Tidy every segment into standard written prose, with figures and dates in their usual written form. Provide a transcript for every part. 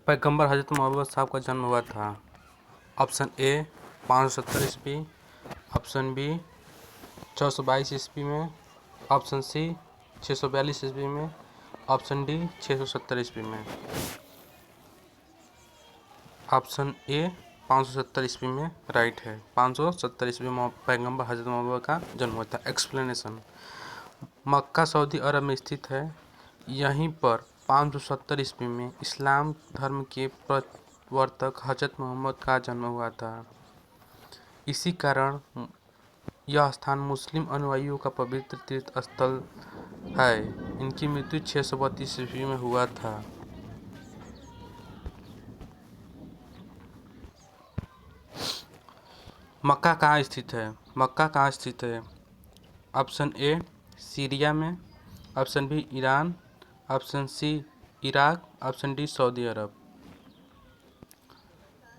पैगंबर हज़रत मोहम्मद साहब का जन्म हुआ था? ऑप्शन ए 570 ईस्वी, ऑप्शन बी 622 ईस्वी में, ऑप्शन सी 642 ईस्वी में, ऑप्शन डी 670 ईस्वी में। ऑप्शन ए 570 ईस्वी में राइट है। 570 ईस्वी में पैगंबर हज़रत मोहम्मद का जन्म हुआ था। एक्सप्लेनेशन: मक्का सऊदी अरब में स्थित है। यहीं पर 570 ईस्वी में इस्लाम धर्म के प्रवर्तक हज़रत मोहम्मद का जन्म हुआ था। इसी कारण यह स्थान मुस्लिम अनुयायियों का पवित्र तीर्थ स्थल है। इनकी मृत्यु 632 ईस्वी में हुआ था। मक्का कहाँ स्थित है? मक्का कहाँ स्थित है? ऑप्शन ए सीरिया में, option B Iran, option C Iraq, option D Saudi Arab.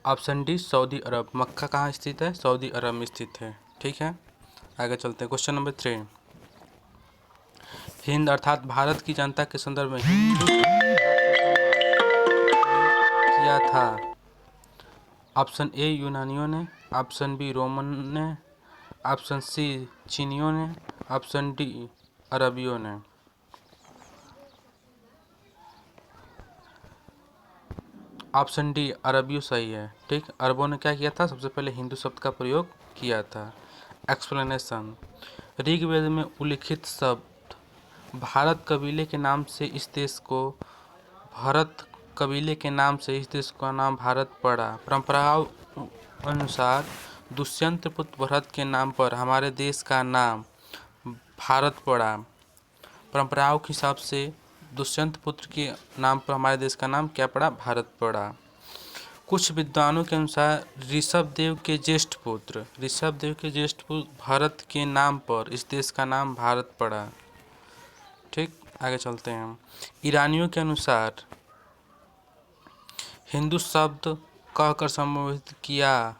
Option D Saudi Arab. मक्का कहाँ स्थित है? सऊदी अरब में स्थित है। ठीक है, आगे चलते हैं। क्वेश्चन नंबर 3, हिंद अर्थात भारत की जनता के संदर्भ में हिंदू किया था? ऑप्शन ए यूनानियों ने, ऑप्शन बी रोमन ने, ऑप्शन सी चीनियों ने, ऑप्शन डी अरबियों ने। ऑप्शन डी अरबियों सही है। ठीक, अरबों ने क्या किया था? सबसे पहले हिंदू शब्द का प्रयोग किया था। एक्सप्लेनेशन: ऋग्वेद में उल्लिखित शब्द भारत कबीले के नाम से इस देश को भरत कबीले के नाम से इस देश का नाम भारत पड़ा। परंपराओं अनुसार दुष्यंत पुत्र भरत के नाम पर हमारे देश का नाम भारत पड़ा। परंपराओं के हिसाब से दुष्यंत पुत्र के नाम पर हमारे देश का नाम क्या पड़ा? भारत पड़ा। कुछ विद्वानों के अनुसार ऋषभदेव के ज्येष्ठ पुत्र भरत के नाम पर इस देश का नाम भारत पड़ा। ठीक, आगे चलते हैं। ईरानियों के अनुसार हिंदू शब्द कहकर संबोधित किया।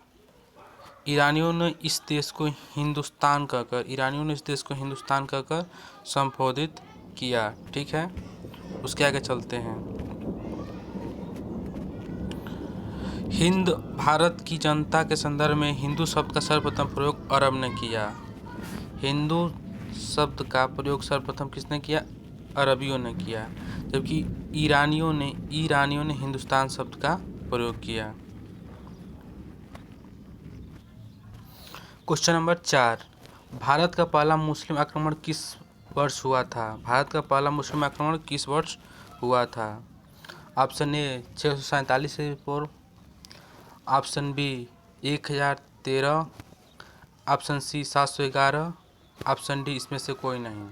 ईरानियों ने इस देश को हिंदुस्तान कहकर संबोधित किया। ठीक है, उसके आगे चलते हैं। हिंद भारत की जनता के संदर्भ में हिंदू शब्द का सर्वप्रथम प्रयोग अरब ने किया। हिंदू शब्द का प्रयोग सर्वप्रथम किसने किया? अरबियों ने किया। जबकि ईरानियों ने हिंदुस्तान शब्द का प्रयोग किया। क्वेश्चन नंबर 4, भारत का पहला मुस्लिम आक्रमण किस वर्ष हुआ था? भारत का पहला मुस्लिम आक्रमण किस वर्ष हुआ था? ऑप्शन ए 647 ईस्वी पूर्व, option B 1013, option C 711, option D इसमें से कोई नहीं।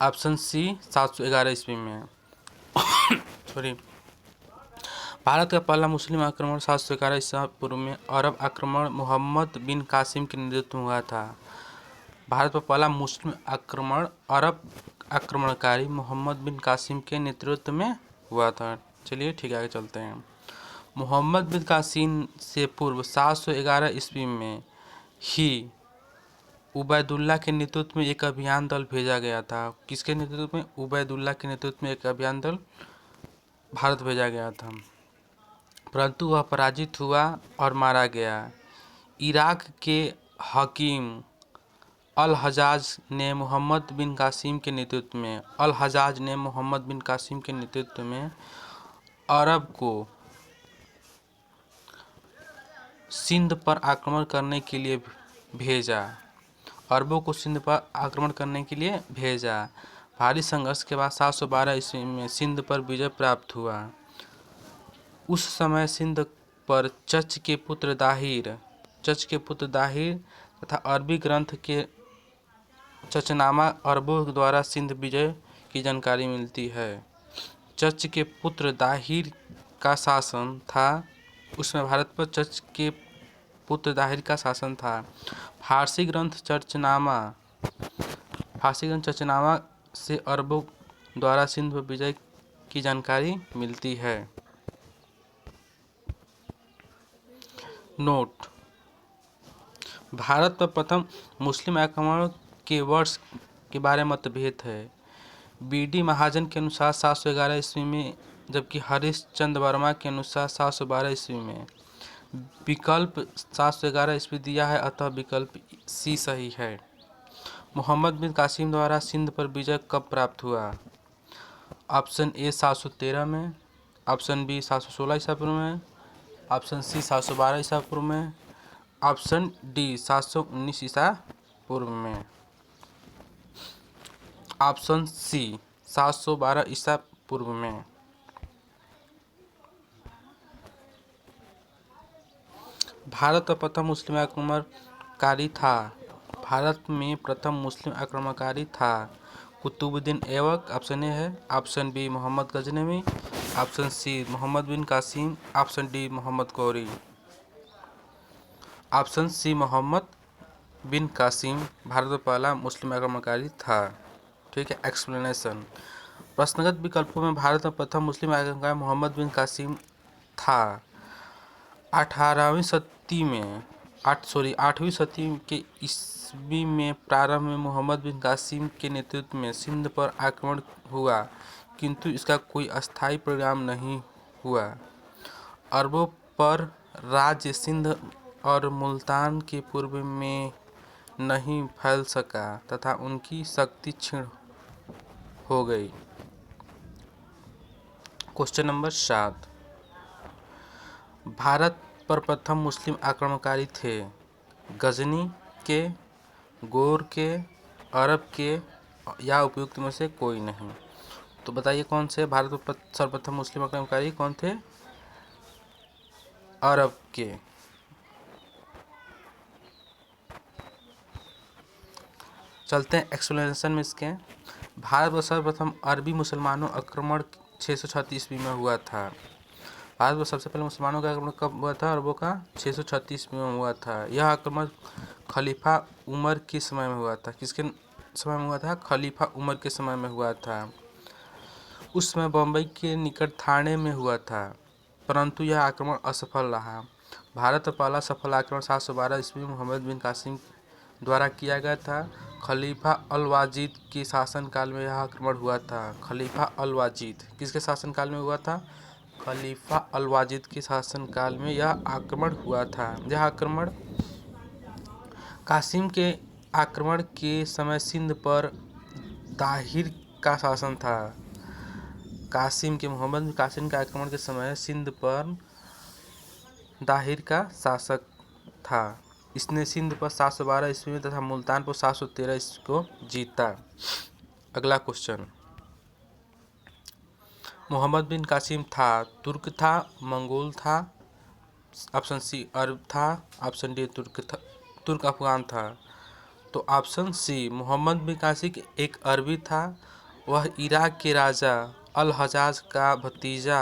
ऑप्शन सी 711 ईस्वी में सॉरी भारत का पहला मुस्लिम आक्रमण 711 ईसा पूर्व में अरब आक्रमण मोहम्मद बिन कासिम के नेतृत्व में हुआ था। भारत पर पहला मुस्लिम आक्रमण अरब आक्रमणकारी मोहम्मद बिन कासिम के नेतृत्व में हुआ था। चलिए ठीक है, आगे चलते हैं। मोहम्मद बिन कासिम से पूर्व 711 ईस्वी में ही उबैदुल्ला के नेतृत्व में एक अभियान दल भेजा गया था। किसके नेतृत्व में? उबैदुल्ला के नेतृत्व में एक अभियान दल भारत भेजा गया था, परंतु वह पराजित हुआ और मारा गया। इराक के हकीम अल हजाज ने मोहम्मद बिन कासिम के नेतृत्व में अरब को सिंध पर आक्रमण करने के लिए भेजा। भारी संघर्ष के बाद 712 ईस्वी में सिंध पर विजय प्राप्त हुआ। उस समय सिंध पर चच के पुत्र दाहिर तथा अरबी ग्रंथ के चचनामा अरबों द्वारा सिंध विजय की जानकारी मिलती है। चच के पुत्र दाहिर का शासन था। उसमें भारत पर चच के पुत्र दाहिर का शासन था। फारसी ग्रंथ चचनामा से अरबों द्वारा सिंध पर विजय की जानकारी मिलती है। नोट: भारत पर प्रथम मुस्लिम आक्रमण के वर्ष के बारे में मतभेद है। बी डी महाजन के अनुसार 711 ईस्वी में जबकि हरीशचंद्र वर्मा के अनुसार 712 ईस्वी में। विकल्प 711 ईस्वी दिया है, अतः विकल्प सी सही है। मोहम्मद बिन कासिम द्वारा सिंध पर विजय कब प्राप्त हुआ? ऑप्शन ए 713 में, ऑप्शन बी 716 ईसा पूर्व में, ऑप्शन सी 712 ईसा पूर्व में, ऑप्शन डी 719 ईसा पूर्व में। ऑप्शन सी 712 ईसा पूर्व में। भारत का प्रथम मुस्लिम आक्रमणकारी था। भारत में प्रथम मुस्लिम आक्रमणकारी था कुतुबुद्दीन ऐबक, ऑप्शन ए है। Option B Mohammad Ghaznavi, option C Mohammad bin Qasim, option D Mohammad Ghori. Option C Mohammad bin Qasim Bharat का पहला मुस्लिम आक्रमणकारी था। ठीक है। एक्सप्लेनेशन। प्रश्नगत विकल्पों में भारत में प्रथम मुस्लिम आक्रमणकारी मोहम्मद बिन कासिम था। 8वीं सदी के ईस्वी में प्रारंभ में मोहम्मद बिन कासिम के नेतृत्व में सिंध पर आक्रमण हुआ, किंतु इसका कोई अस्थायी परिणाम नहीं हुआ। अरबों पर राज्य सिंध और मुल्तान के पूर्व में नहीं फैल सका तथा उनकी शक्ति क्षीण हो गई। Question number 7। भारत पर प्रथम मुस्लिम आक्रमणकारी थे गजनी के, गौर के, अरब के या उपयुक्त में से कोई नहीं। तो बताइए कौन से भारत पर सर्वप्रथम मुस्लिम आक्रमणकारी कौन थे? अरब के। चलते हैं एक्सप्लेनेशन में इसके। भारत पर सर्वप्रथम अरबी मुसलमानों आक्रमण 636 ईस्वी में हुआ था। भारत में सबसे पहले मुसलमानों का आक्रमण कब हुआ था? अरबों का 636 में हुआ था। यह आक्रमण खलीफा उमर के समय में हुआ था। किसके समय में हुआ था? खलीफा उमर के समय में हुआ था। उस समय बम्बई के निकट थाने में हुआ था, परंतु यह आक्रमण असफल रहा। भारत का पहला सफल आक्रमण 712 ईस्वी में मोहम्मद बिन कासिम द्वारा किया गया था। खलीफा अल वाजिद के शासनकाल में यह आक्रमण हुआ था। खलीफा अल वाजिद किसके शासनकाल में हुआ था? खलीफा अल वाजिद के शासनकाल में यह आक्रमण हुआ था। यह आक्रमण कासिम के आक्रमण के समय सिंध पर दाहिर का शासन था। मोहम्मद बिन कासिम के आक्रमण के समय सिंध पर दाहिर का शासक था। इसने सिंध पर 712 ईस्वी में तथा मुल्तान पर 713 ईस्वी को जीता। अगला क्वेश्चन। मोहम्मद बिन कासिम तुर्क था, मंगोल था? ऑप्शन सी अरब था, ऑप्शन डी तुर्क अफगान था। तो ऑप्शन सी मोहम्मद बिन कासिम एक अरबी था। वह इराक के राजा अल हजाज का भतीजा,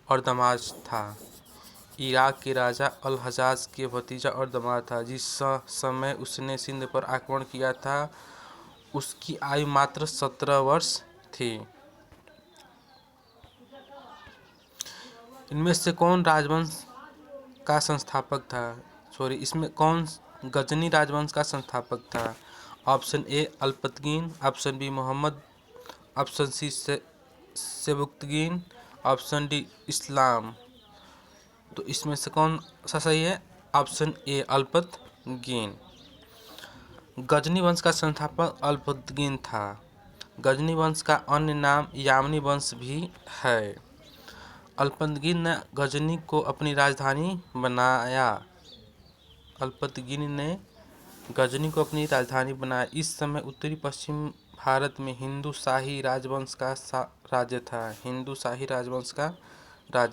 और दामाद था। इराक के राजा अल हजाज के भतीजा और दामाद था। जिस समय उसने सिंध पर आक्रमण किया था उसकी आयु मात्र 17 वर्ष थी। इनमें से कौन राजवंश का संस्थापक था? इसमें कौन गजनी राजवंश का संस्थापक था? Option A Alptigin, option B Mohammad, option C Sebuktigin, option D Islam. तो इसमें से कौन सा सही है? Option A Alptigin. गजनी वंश का संस्थापक अल्पतगीन था। गजनी वंश का अन्य नाम यामनी वंश भी है। अल्पतगीन ने गजनी को अपनी राजधानी बनाया। इस समय उत्तरी पश्चिम भारत में हिंदू शाही राजवंश का राज्य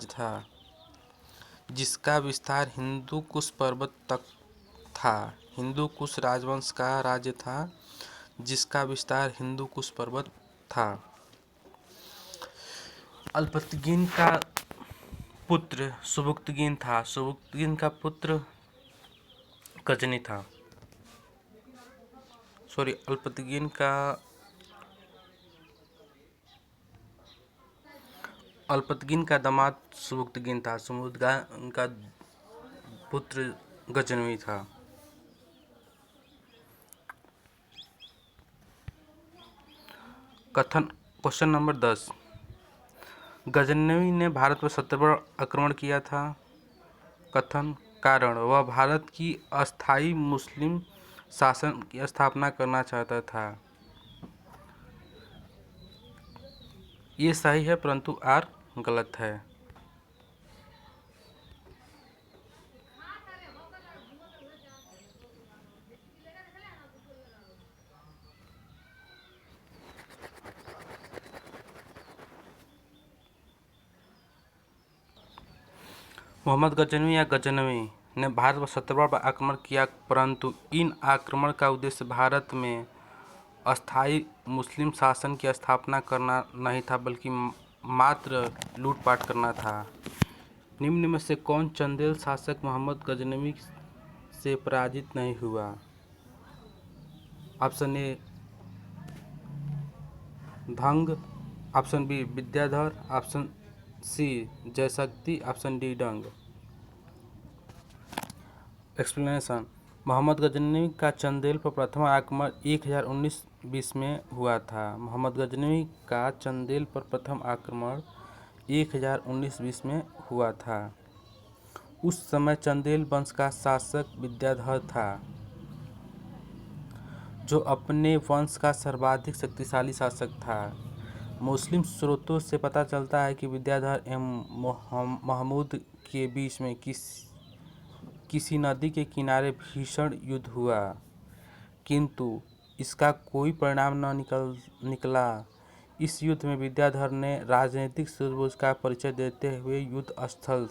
था, जिसका विस्तार हिंदू कुश पर्वत तक था। हिंदू कुश राजवंश का राज्य था जिसका विस्तार हिंदू कुश पर्वत था। अल्पतगीन का पुत्र सुबुक्तगीन था। सुबुक्तगीन का पुत्र गजनी था। अल्पतगीन का दामाद सुबुक्तगीन था। सुबुक्तगीन का पुत्र गजनवी था। कथन क्वेश्चन नंबर 10, गजनवी ने भारत पर 17 बार आक्रमण किया था। कथन: कारण, वह भारत की अस्थायी मुस्लिम शासन की स्थापना करना चाहता था। ये सही है परंतु आर गलत है। मोहम्मद गजनवी या गजनवी ने भारत पर 17 बार आक्रमण किया परंतु इन आक्रमण का उद्देश्य भारत में अस्थायी मुस्लिम शासन की स्थापना करना नहीं था बल्कि मात्र लूटपाट करना था। निम्न में से कौन चंदेल शासक मोहम्मद गजनवी से पराजित नहीं हुआ? Option A Dhang, option B Vidyadhar, option C Jayashakti, option D Dang. Explanation: Mohammad Ghaznavi का चंदेल पर प्रथम आक्रमण 1019-20 में हुआ था। मोहम्मद गजनवी का चंदेल पर प्रथम आक्रमण 1019-20 में हुआ था। उस समय चंदेल वंश का शासक विद्याधर था, जो अपने वंश का सर्वाधिक शक्तिशाली शासक था। मुस्लिम स्रोतों से पता चलता है कि विद्याधर एवं महमूद के बीच में किसी नदी के किनारे भीषण युद्ध हुआ, किंतु इसका कोई परिणाम न निकला। इस युद्ध में विद्याधर ने राजनीतिक सूझबूझ का परिचय देते हुए युद्ध स्थल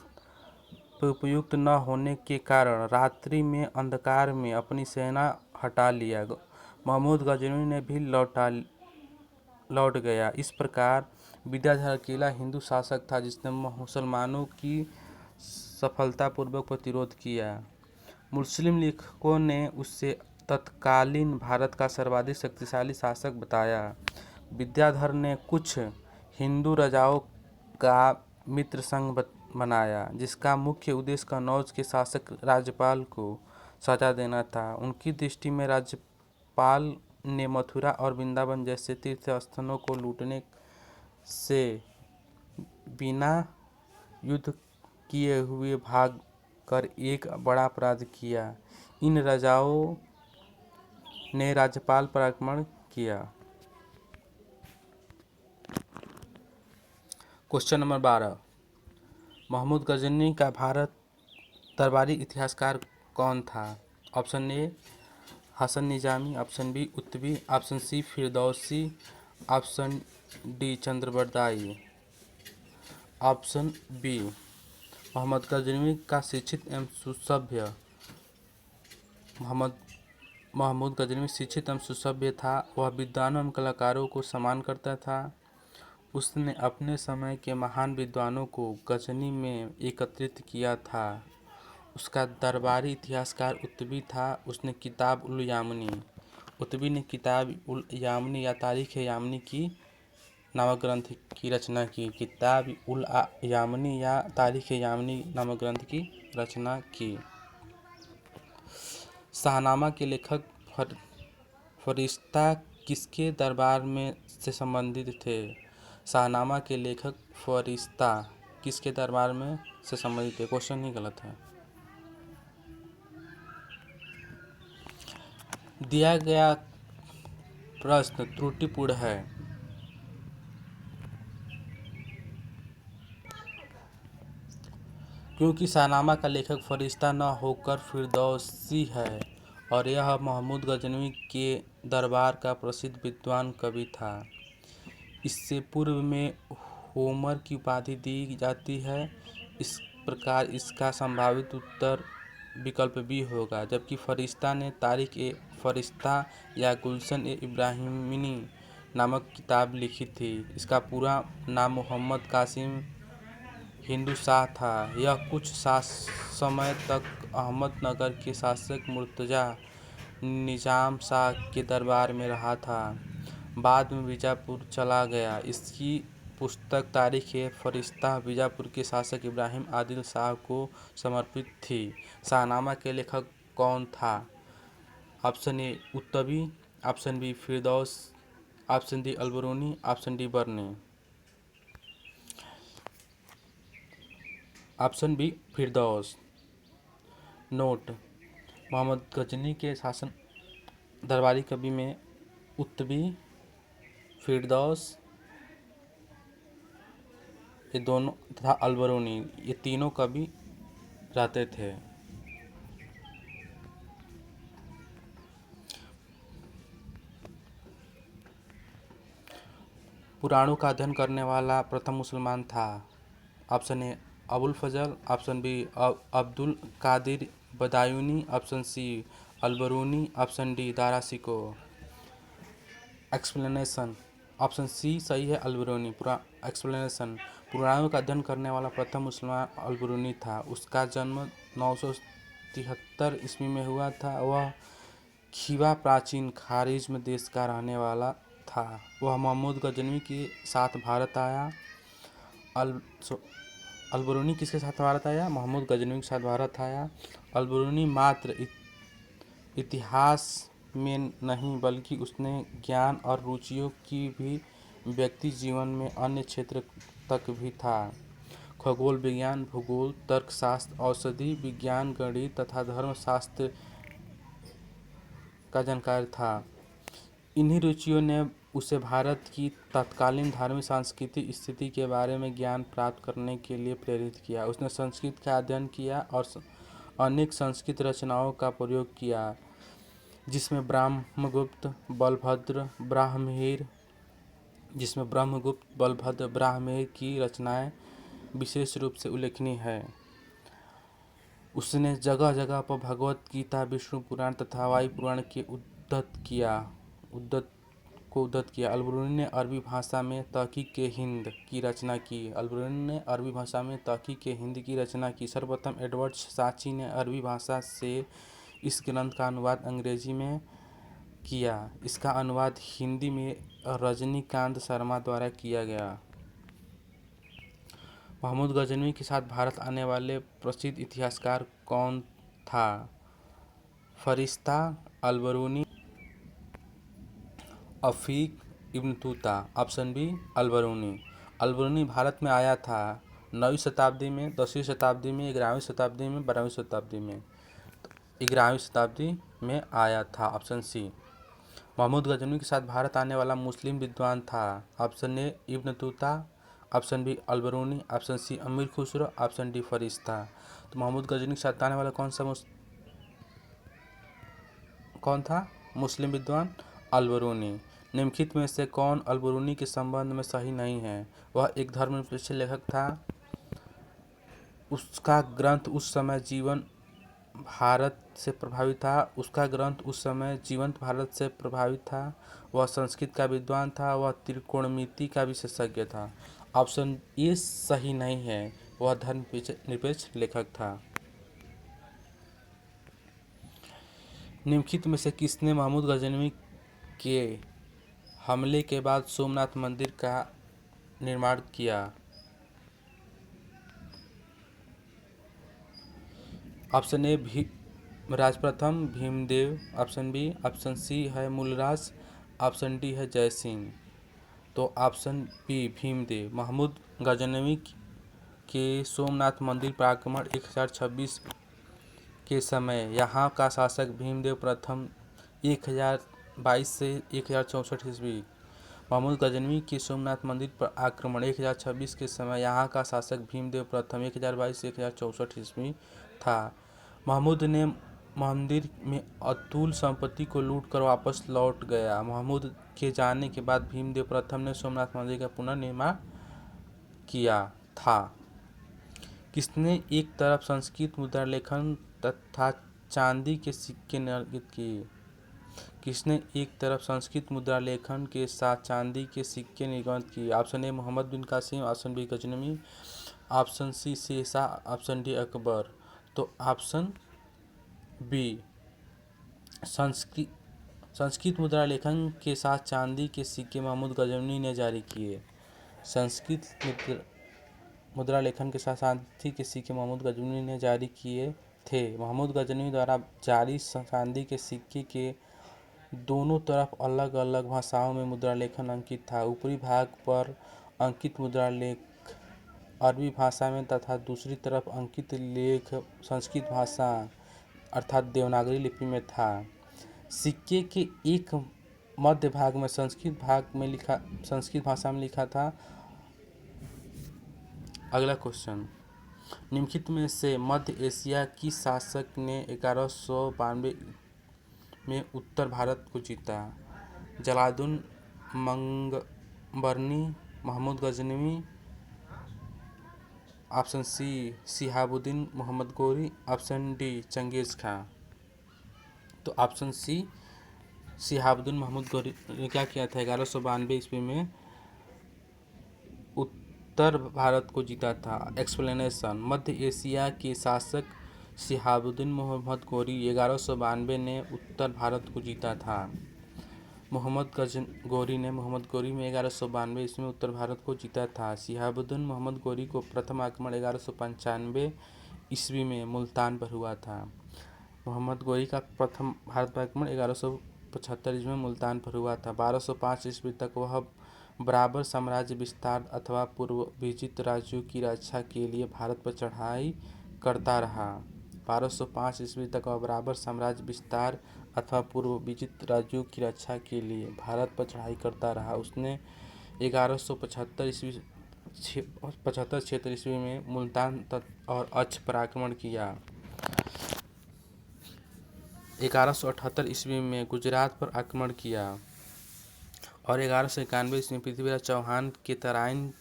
पर उपयुक्त न होने के कारण रात्रि में अंधकार में अपनी सेना हटा लिया। महमूद गजनवी ने भी लौट गया। इस प्रकार विद्याधर अकेला हिंदू शासक था जिसने मुसलमानों की सफलतापूर्वक प्रतिरोध किया। मुस्लिम लेखकों ने उसे तत्कालीन भारत का सर्वाधिक शक्तिशाली शासक बताया। विद्याधर ने कुछ हिंदू राजाओं का मित्र संघ बनाया, जिसका मुख्य उद्देश्य कन्नौज के शासक राज्यपाल को सजा देना था। उनकी दृष्टि में राज्यपाल ने मथुरा और वृंदावन जैसे तीर्थ स्थलों को लूटने से बिना युद्ध किए हुए भाग कर एक बड़ा अपराध किया। इन राजाओं ने राज्यपाल पर आक्रमण किया। क्वेश्चन नंबर 12, महमूद गजनवी का भारत दरबारी इतिहासकार कौन था? Option A Hasan Nizami, option B Utbi, option C Firdausi, option D Chand Bardai. Option B Mohammad Ghaznavi का शिक्षित एवं सुसभ्य महमूद गजनवी शिक्षित एवं सुसभ्य था। वह विद्वानों एवं कलाकारों को सम्मान करता था। उसने अपने समय के महान विद्वानों को गजनी में एकत्रित किया था। उसका दरबारी इतिहासकार उत्तवी था। उसने किताब उल यामनी या तारीख यामनी की नामक ग्रंथ की रचना की। किताब उल यामनी या तारीख यामनी नामक ग्रंथ की रचना की। शाहनामा के लेखक फरिश्ता किसके दरबार में से संबंधित थे? शाहनामा के लेखक फरिश्ता किसके दरबार में से संबंधित थे? क्वेश्चन ही गलत है। दिया गया प्रश्न त्रुटिपूर्ण है। क्योंकि शाहनामा का लेखक फरिश्ता न होकर फिरदौसी है और यह महमूद गजनवी के दरबार का प्रसिद्ध विद्वान कवि था। इससे पूर्व में होमर की उपाधि दी जाती है। इस प्रकार इसका संभावित उत्तर विकल्प बी होगा। जबकि फरिश्ता ने तारीख ए फरिश्ता या गुलशन ए इब्राहिमी नामक किताब लिखी थी। इसका पूरा नाम मोहम्मद कासिम हिंदू शाह था। यह कुछ समय तक अहमदनगर के शासक मुर्तजा निजाम शाह के दरबार में रहा था। बाद में बीजापुर चला गया। इसकी पुस्तक तारीख ए फरिश्ता बीजापुर के शासक इब्राहिम आदिल शाह को समर्पित थी। शाहनामा के लेखक कौन था? Option A Utbi, option B Firdaus, option D Alberuni, option D Barni, option B Firdaus. Note: Mohammad Ghazni के शासन दरबारी कवि में उत्तबी, फिरदौस, ये दोनों तथा अलबरूनी, ये तीनों कवि रहते थे। पुराणों का अध्ययन करने वाला प्रथम मुसलमान था। Option A Abul Fazal, option B Abdul Qadir Badayuni, option C Alberuni, option D Dara Shikoh. Explanation: option C सही है, अलबरूनी। एक्सप्लेनेशन: पुराणों का अध्ययन करने वाला प्रथम मुसलमान अलबरूनी था। उसका जन्म 973 ईस्वी में हुआ था। वह खीवा प्राचीन खारिज्म देश का रहने वाला था। वह महमूद गजनवी के साथ भारत आया। अलबरूनी किसके साथ भारत आया? महमूद गजनवी के साथ भारत आया। अलबरूनी मात्र इतिहास में नहीं बल्कि उसने ज्ञान और रुचियों की भी व्यक्ति जीवन में अन्य क्षेत्र तक भी था। खगोल विज्ञान, भूगोल, तर्कशास्त्र, औषधि विज्ञान, गणित तथा धर्मशास्त्र का जानकार था। इन्हीं रुचियों ने उसे भारत की तत्कालीन धार्मिक सांस्कृतिक स्थिति के बारे में ज्ञान प्राप्त करने के लिए प्रेरित किया। उसने संस्कृत का अध्ययन किया और अनेक संस्कृत रचनाओं का प्रयोग किया, जिसमें ब्रह्मगुप्त, बलभद्र, ब्राह्महीर की रचनाएं विशेष रूप से उल्लेखनीय है। उसने जगह जगह पर भगवत गीता, विष्णु पुराण तथा वायु पुराण के उद्धत किया। अलबरूनी ने अरबी भाषा में तहकीक हिंद की रचना की। सर्वप्रथम एडवर्ड साची ने अरबी भाषा से इस ग्रंथ का अनुवाद अंग्रेजी में किया। इसका अनुवाद हिंदी में रजनीकांत शर्मा द्वारा किया गया। महमूद गजनवी के साथ भारत आने वाले प्रसिद्ध इतिहासकार कौन था? फरिश्ता, अलबरूनी, अफीक Ibn Battuta. Option B Alberuni. Alberuni Bharat में आया था 9वीं शताब्दी में, 10वीं शताब्दी में, 11वीं शताब्दी में, 12वीं शताब्दी में। 11वीं शताब्दी में आया था। Option C. महमूद गजनवी के साथ भारत आने वाला मुस्लिम विद्वान था। Option A Ibn Battuta, option B Alberuni, option C Amir Khusro, option D फरिश्ता। तो महमूद गजनवी के साथ आने वाला कौन था मुस्लिम विद्वान? अलबरूनी। निम्नलिखित में से कौन अलबरूनी के संबंध में सही नहीं है? वह एक धर्मनिरपेक्ष लेखक था। उसका ग्रंथ उस समय जीवंत भारत से प्रभावित था। वह संस्कृत का विद्वान था। वह त्रिकोणमिति का विशेषज्ञ था। ऑप्शन ए सही नहीं है, वह धर्मनिरपेक्ष लेखक था। निम्नलिखित में से किसने महमूद गजनवी के हमले के बाद सोमनाथ मंदिर का निर्माण किया? ऑप्शन ए राज प्रथम Bhimdev, option B, option C है मूलराज, ऑप्शन डी है जय सिंह। तो ऑप्शन बी भीमदेव। महमूद गजनवी के सोमनाथ मंदिर पर आक्रमण 1026 के समय यहाँ का शासक भीमदेव प्रथम 1022 से 1064 ईस्वी। महमूद गजनवी के सोमनाथ मंदिर पर आक्रमण 1026 के समय यहाँ का शासक भीमदेव प्रथम 1022 से 1064 ईस्वी था। महमूद ने मंदिर में अतुल संपत्ति को लूट कर वापस लौट गया। महमूद के जाने के बाद भीमदेव प्रथम ने सोमनाथ मंदिर का पुनर्निर्माण किया था। किसने एक तरफ संस्कृत मुद्रा लेखन तथा चांदी के सिक्के निर्मित किए? किसने एक तरफ संस्कृत मुद्रा लेखन के साथ चांदी के सिक्के निर्मित किए? Option A Mohammad bin Qasim, option B Ghaznavi, option C Sher Shah, option D Akbar. तो ऑप्शन बी संस्कृत मुद्रा लेखन के साथ चांदी के सिक्के महमूद गजनवी ने जारी किए। संस्कृत मुद्रा लेखन के साथ चांदी के सिक्के महमूद गजनवी ने जारी किए थे। महमूद गजनवी द्वारा जारी चांदी के सिक्के के दोनों तरफ अलग अलग भाषाओं में मुद्रा लेखन अंकित था। ऊपरी भाग पर अंकित मुद्रा लेख अरबी भाषा में तथा दूसरी तरफ अंकित लेख संस्कृत भाषा अर्थात देवनागरी लिपि में था। सिक्के के एक मध्य भाग में संस्कृत भाषा में लिखा था। अगला क्वेश्चन, निम्नलिखित में से मध्य एशिया की शासक ने 1192 में उत्तर भारत को जीता? जलालुद्दीन मंगबरनी, महमूद गजनवी, ऑप्शन सी Shihabuddin Mohammad Ghori, option D Genghis खां। तो ऑप्शन सी शिहाबुद्दीन मोहम्मद गोरी ने क्या किया था? 1192 ईस्वी में उत्तर भारत को जीता था। एक्सप्लेनेशन, मध्य एशिया के शासक शिहाबुद्दीन मोहम्मद गोरी 1192 ने उत्तर भारत को जीता था। मोहम्मद गोरी में 1192 ईस्वी में उत्तर भारत को जीता था। शिहाबुद्दीन मोहम्मद गोरी को प्रथम आक्रमण 1195 ईस्वी में मुल्तान पर हुआ था। मोहम्मद गोरी का प्रथम भारत पर आक्रमण 1175 ईस्वी में मुल्तान पर हुआ था। 1205 ईस्वी तक वह बराबर साम्राज्य विस्तार अथवा पूर्व विजित राज्यों की रक्षा के लिए भारत पर चढ़ाई करता रहा। 1205 ईस्वी तक वह बराबर साम्राज्य विस्तार अथवा पूर्व विजित राज्यों की रक्षा के लिए भारत पर चढ़ाई करता रहा। उसने 1175 ईस्वी में मुल्तान और अक्ष पर आक्रमण किया। 1178 ईस्वी में गुजरात पर आक्रमण किया और 1191 ईस्वी में पृथ्वीराज चौहान के तराइन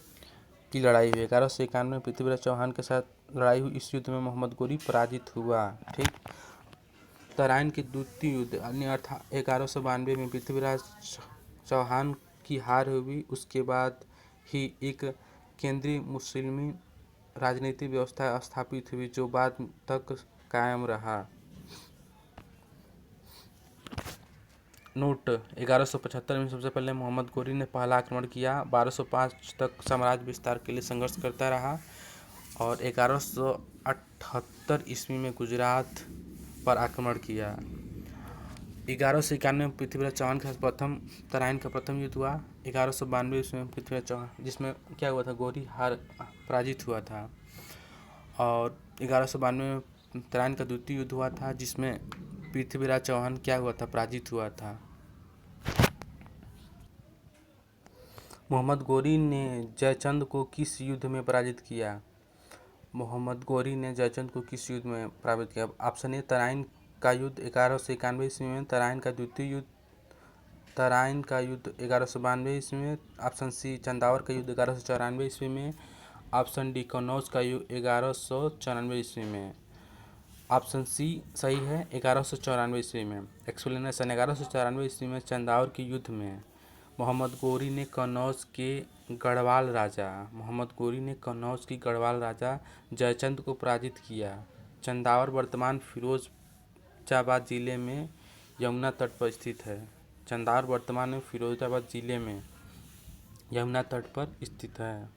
की लड़ाई हुई। 1191 में पृथ्वीराज चौहान के साथ लड़ाई हुई। इस युद्ध में मोहम्मद गोरी पराजित हुआ। ठीक, तराइन के द्वितीय युद्ध अन्य अर्थात 1192 में पृथ्वीराज चौहान की हार हुई। उसके बाद ही एक केंद्रीय मुस्लिमी राजनीतिक व्यवस्था स्थापित हुई जो बाद तक कायम रहा। नोट, 1175 में सबसे पहले मोहम्मद गोरी ने पहला आक्रमण किया। 1205 तक साम्राज्य विस्तार के लिए संघर्ष करता रहा और 1178 ईस्वी में गुजरात पर आक्रमण किया। 1191 में पृथ्वीराज चौहान के साथ प्रथम तराइन का प्रथम युद्ध हुआ। 1192 ईस्वी में पृथ्वीराज चौहान, जिसमें क्या हुआ था, गोरी पराजित हुआ था। और 1192 में तराइन का द्वितीय युद्ध हुआ था जिसमें पृथ्वीराज चौहान क्या हुआ था, पराजित हुआ था। मोहम्मद गोरी ने जयचंद को किस युद्ध में पराजित किया? मोहम्मद गोरी ने जयचंद को किस युद्ध में पराजित किया? ऑप्शन ए तराइन का युद्ध 1191 ईस्वी में, तराइन का द्वितीय युद्ध, तराइन का युद्ध 1192 ईस्वी में, ऑप्शन सी चंदावर का युद्ध 1194 ईस्वी में, ऑप्शन डी कन्नौज का युद्ध 1194 ईस्वी में। ऑप्शन सी सही है, 1194 ईस्वी में। एक्सप्लेनेशन, 1194 ईस्वी में चंदावर के युद्ध में मोहम्मद गोरी ने कन्नौज की गढ़वाल राजा जयचंद को पराजित किया। चंदावर वर्तमान फिरोजाबाद जिले में यमुना तट पर स्थित है। चंदावर वर्तमान में फिरोजाबाद जिले में यमुना तट पर स्थित है।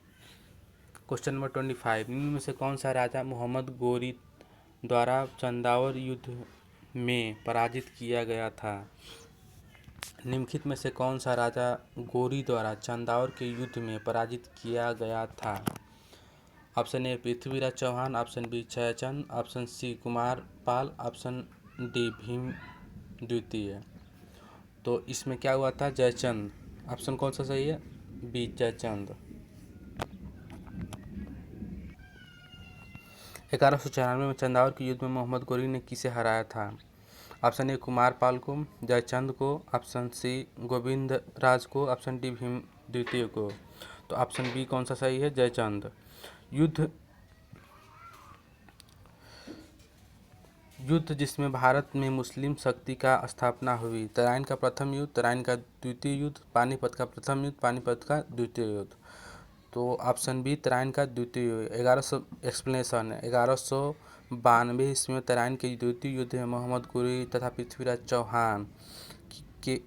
क्वेश्चन नंबर 25, निम्न में से कौन सा राजा मोहम्मद गोरी द्वारा चंदावर युद्ध में पराजित किया गया था? निम्नलिखित में से कौन सा राजा गोरी द्वारा चंदावर के युद्ध में पराजित किया गया था? Option A Prithviraj Chauhan, option B Jaichand, option C Kumar Pal, option D Bhim द्वितीय। तो इसमें क्या हुआ था, जयचंद। ऑप्शन कौन सा सही है? बी जयचंद। 1194 में चंदावर के युद्ध में मोहम्मद गोरी ने किसे हराया था? ऑप्शन ए कुमार पाल को, जयचंद को, ऑप्शन सी गोविंद राज को, ऑप्शन डी भीम द्वितीय को। तो ऑप्शन बी कौन सा सही है? जयचंद। युद्ध जिसमें भारत में मुस्लिम शक्ति का स्थापना हुई। तराइन का प्रथम युद्ध, तराइन का द्वितीय युद्ध, पानीपत का प्रथम युद्ध, पानीपत का द्वितीय युद्ध। तो ऑप्शन बी तराइन का द्वितीय युद्ध। 1192 ईस्वी में तराइन के द्वितीय युद्ध में मोहम्मद गोरी तथा पृथ्वीराज चौहान के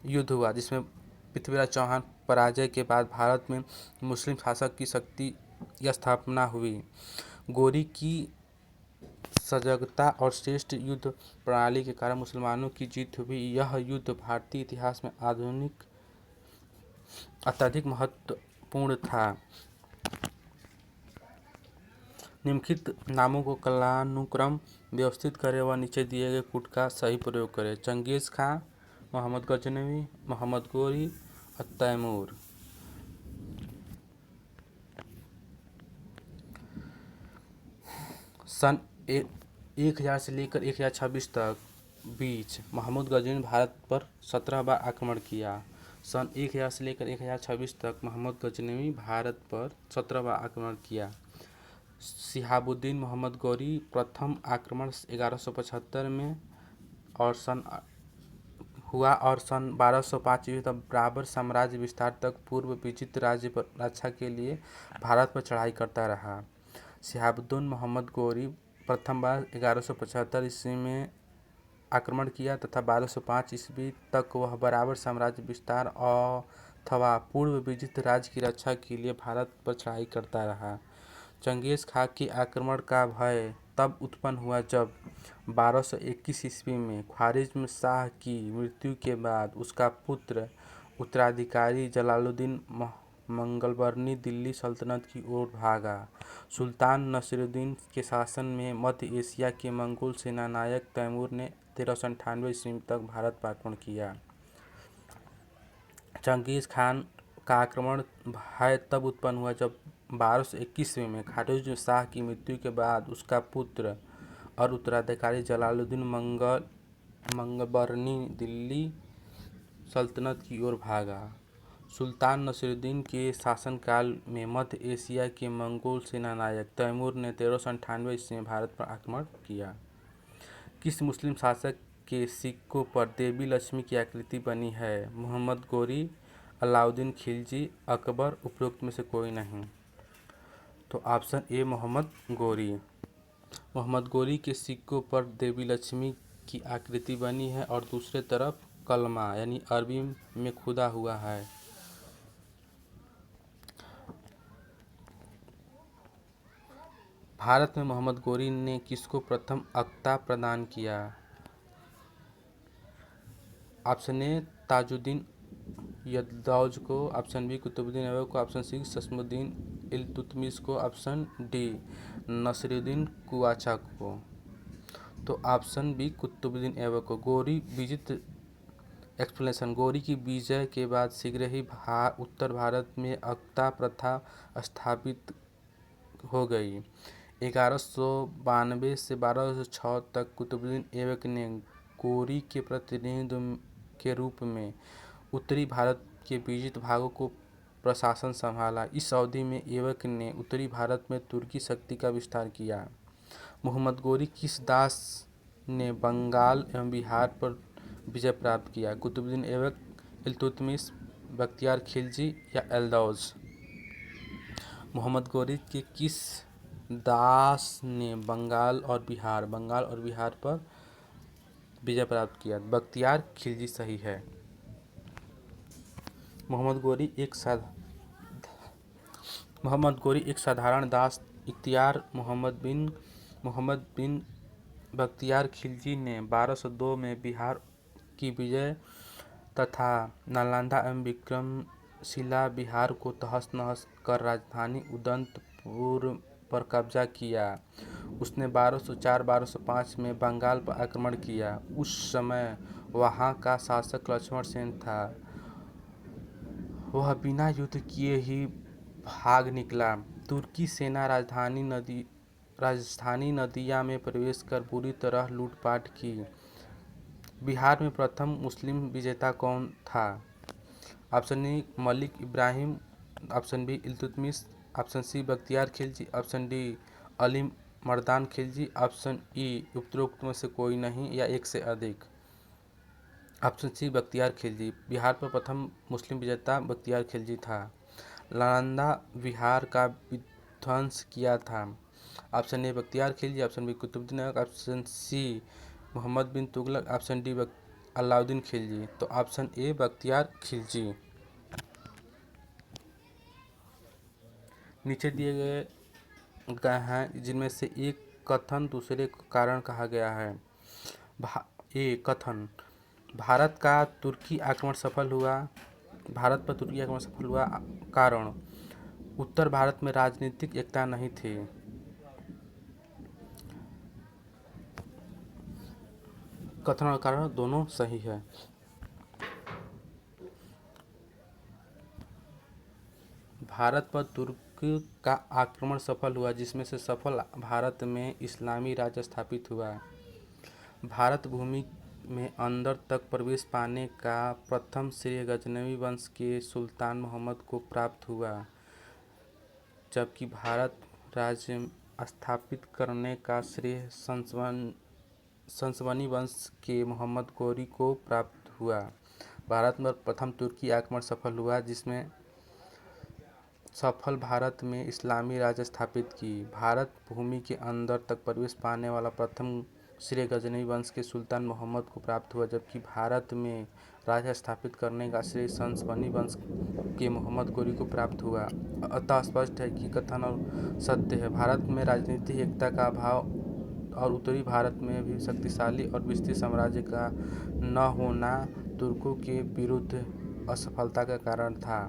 युद्ध हुआ जिसमें पृथ्वीराज चौहान पराजय के बाद भारत में मुस्लिम शासक की शक्ति की स्थापना हुई। गोरी की सजगता और श्रेष्ठ युद्ध प्रणाली के कारण मुसलमानों की जीत हुई। यह युद्ध भारतीय इतिहास में आधुनिक अत्यधिक महत्वपूर्ण था। निम्नलिखित नामों को कालानुक्रम व्यवस्थित करें व नीचे दिए गए कूट का सही प्रयोग करें। चंगेज़ खां, मोहम्मद गजनवी, मोहम्मद गोरी और तैमूर। सन 1000 से लेकर 1026 तक बीच मोहम्मद गजनवी ने भारत पर 17 बार आक्रमण किया। सन 1000 से लेकर 1026 तक मोहम्मद गजनवी भारत पर 17 बार आक्रमण किया। शिहाबुद्दीन मोहम्मद गौरी प्रथम आक्रमण 1175 में और सन 1205 ईस्वी तक बाबर साम्राज्य विस्तार तक पूर्व विजित राज्य पर रक्षा के लिए भारत पर चढ़ाई करता रहा। शिहाबुद्दीन मोहम्मद गौरी प्रथम बार 1175 ईस्वी में आक्रमण किया तथा 1205 ईस्वी तक वह बाबर साम्राज्य विस्तार अथवा पूर्व विजित राज्य की रक्षा के लिए भारत पर चढ़ाई करता रहा। चंगेज़ खां के आक्रमण का भय तब उत्पन्न हुआ जब 1221 ईस्वी में ख्वारिज़्म शाह की मृत्यु के बाद उसका पुत्र उत्तराधिकारी जलालुद्दीन मंगलबर्नी दिल्ली सल्तनत की ओर भागा। सुल्तान नसीरुद्दीन के शासन में मध्य एशिया के मंगोल सेनानायक तैमूर ने 1398 ईस्वी तक भारत पर आक्रमण किया। चंगेज़ खान का आक्रमण भय तब उत्पन्न हुआ जब 1221 ईस्वी में ख्वारिज़्म शाह की मृत्यु के बाद उसका पुत्र और उत्तराधिकारी जलालुद्दीन मंगलबर्नी दिल्ली सल्तनत की ओर भागा। सुल्तान नसीरुद्दीन के शासनकाल में मध्य एशिया के मंगोल सेनानायक तैमूर ने 1398 ईस्वी में भारत पर आक्रमण किया। किस मुस्लिम शासक के सिक्कों पर देवी लक्ष्मी की आकृति बनी है? मोहम्मद गोरी, अलाउद्दीन खिलजी, अकबर, उपरोक्त में से कोई नहीं। तो ऑप्शन ए मोहम्मद गोरी। मोहम्मद गोरी के सिक्कों पर देवी लक्ष्मी की आकृति बनी है और दूसरे तरफ कलमा यानी अरबी में खुदा हुआ है। भारत में मोहम्मद गोरी ने किसको प्रथम अक्ता प्रदान किया? ऑप्शन ए ताजुद्दीन यल्दौज को, ऑप्शन बी कुतुबुद्दीन ऐबक को, ऑप्शन सी शमसुद्दीन इल्तुतमिश को, ऑप्शन डी नसीरुद्दीन कुआचा को। तो ऑप्शन बी कुतुबुद्दीन ऐबक को। गोरी विजित एक्सप्लेनेशन। गोरी की विजय के बाद शीघ्र ही उत्तर भारत में अक्ता प्रथा स्थापित हो गई। 1192 से 1206 तक कुतुबुद्दीन ऐबक ने गोरी के प्रतिनिधि के रूप में उत्तरी भारत के विजित भागों को प्रशासन संभाला। इस अवधि में ऐबक ने उत्तरी भारत में तुर्की शक्ति का विस्तार किया। मोहम्मद गोरी किस दास ने बंगाल एवं बिहार पर विजय प्राप्त किया? कुतुबुद्दीन ऐबक, इल्तुतमिश, बख्तियार खिलजी या एल्दौज? मोहम्मद गोरी के किस दास ने बंगाल और बिहार पर विजय प्राप्त किया? बख्तियार खिलजी सही है। मोहम्मद गोरी एक साधारण दास इख्तियार मोहम्मद बिन बख्तियार खिलजी ने 1202 में बिहार की विजय तथा नालंदा एवं विक्रमशिला बिहार को तहस नहस कर राजधानी उदंतपुर पर कब्जा किया। उसने 1204-1205 में बंगाल पर आक्रमण किया। उस समय वहाँ का शासक लक्ष्मण सेन था। वह बिना युद्ध किए ही भाग निकला। तुर्की सेना राजधानी नदिया में प्रवेश कर बुरी तरह लूटपाट की। बिहार में प्रथम मुस्लिम विजेता कौन था? Option A Malik Ibrahim, option B Iltutmish, option C Bakhtiyar Khilji, option D Ali Mardan Khilji, option E उपरोक्त में से कोई नहीं या एक से अधिक। Option C Bakhtiyar Khilji. बिहार पर प्रथम मुस्लिम विजेता बख्तियार खिलजी था। नालंदा बिहार का विध्वंस किया था। Option A Bakhtiyar Khilji, option B Qutbuddin Aibak, option C Mohammad bin Tughlaq, option D Alauddin Khilji. तो ऑप्शन ए बख्तियार खिलजी। नीचे दिए गए हैं जिनमें से एक कथन दूसरे कारण कहा गया है। कथन भारत का तुर्की आक्रमण सफल हुआ। भारत पर तुर्की आक्रमण सफल हुआ। कारण उत्तर भारत में राजनीतिक एकता नहीं थी। कथन और कारण दोनों सही है। भारत पर तुर्क का आक्रमण सफल हुआ, जिसमें से सफल भारत में इस्लामी राज्य स्थापित हुआ। भारत भूमि में अंदर तक प्रवेश पाने का प्रथम श्रेय गजनवी वंश के सुल्तान मोहम्मद को प्राप्त हुआ, जबकि भारत राज्य स्थापित करने का श्रेय संसवनी वंश के मोहम्मद गौरी को प्राप्त हुआ। भारत में प्रथम तुर्की आक्रमण सफल हुआ, जिसमें सफल भारत में इस्लामी राज्य स्थापित की। भारत भूमि के अंदर तक प्रवेश पाने वाला प्रथम श्रेय गजनवी वंश के सुल्तान मोहम्मद को प्राप्त हुआ, जबकि भारत में राज्य स्थापित करने का श्रेय संसवनी वंश के मोहम्मद गौरी को प्राप्त हुआ। अतः स्पष्ट है कि कथन और सत्य है। भारत में राजनीतिक एकता का अभाव और उत्तरी भारत में भी शक्तिशाली और विस्तृत साम्राज्य का न होना तुर्कों के विरुद्ध असफलता का कारण था।